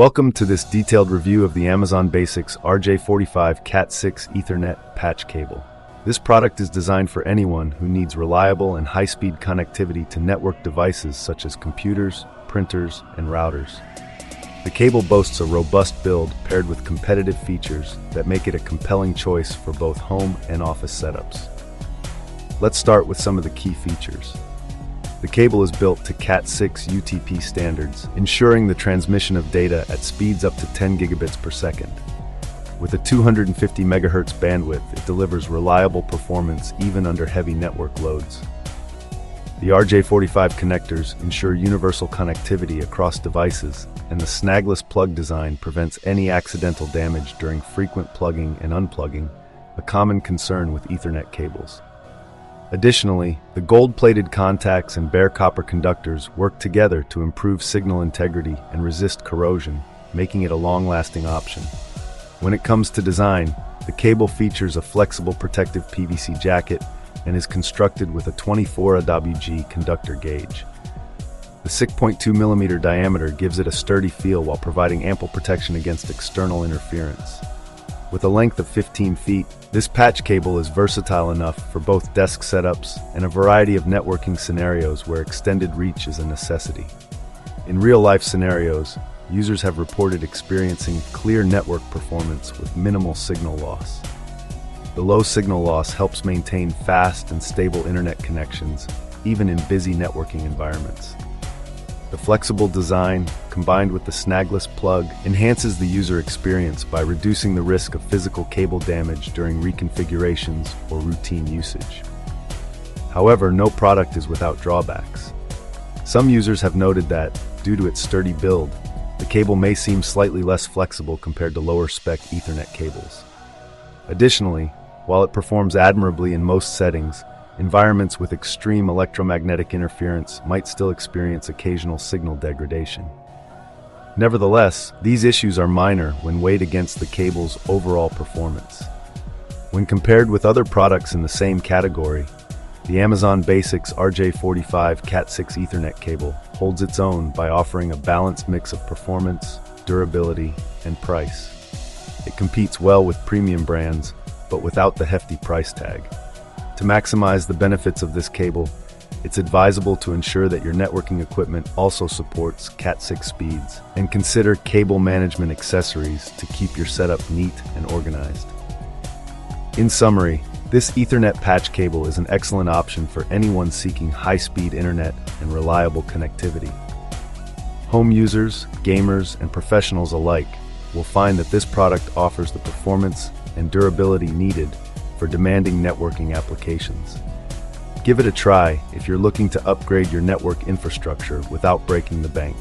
Welcome to this detailed review of the Amazon Basics RJ45 Cat6 Ethernet patch cable. This product is designed for anyone who needs reliable and high-speed connectivity to network devices such as computers, printers, and routers. The cable boasts a robust build paired with competitive features that make it a compelling choice for both home and office setups. Let's start with some of the key features. The cable is built to Cat6 UTP standards, ensuring the transmission of data at speeds up to 10 gigabits per second. With a 250 MHz bandwidth, it delivers reliable performance even under heavy network loads. The RJ45 connectors ensure universal connectivity across devices, and the snagless plug design prevents any accidental damage during frequent plugging and unplugging, a common concern with Ethernet cables. Additionally, the gold-plated contacts and bare copper conductors work together to improve signal integrity and resist corrosion, making it a long-lasting option. When it comes to design, the cable features a flexible protective PVC jacket and is constructed with a 24 AWG conductor gauge. The 6.2 mm diameter gives it a sturdy feel while providing ample protection against external interference. With a length of 15 feet, this patch cable is versatile enough for both desk setups and a variety of networking scenarios where extended reach is a necessity. In real-life scenarios, users have reported experiencing clear network performance with minimal signal loss. The low signal loss helps maintain fast and stable internet connections, even in busy networking environments. The flexible design, combined with the snagless plug, enhances the user experience by reducing the risk of physical cable damage during reconfigurations or routine usage. However, no product is without drawbacks. Some users have noted that, due to its sturdy build, the cable may seem slightly less flexible compared to lower-spec Ethernet cables. Additionally, while it performs admirably in most settings, environments with extreme electromagnetic interference might still experience occasional signal degradation. Nevertheless, these issues are minor when weighed against the cable's overall performance. When compared with other products in the same category, the Amazon Basics RJ45 Cat6 Ethernet cable holds its own by offering a balanced mix of performance, durability, and price. It competes well with premium brands, but without the hefty price tag. To maximize the benefits of this cable, it's advisable to ensure that your networking equipment also supports Cat6 speeds, and consider cable management accessories to keep your setup neat and organized. In summary, this Ethernet patch cable is an excellent option for anyone seeking high-speed internet and reliable connectivity. Home users, gamers, and professionals alike will find that this product offers the performance and durability needed for demanding networking applications. Give it a try if you're looking to upgrade your network infrastructure without breaking the bank.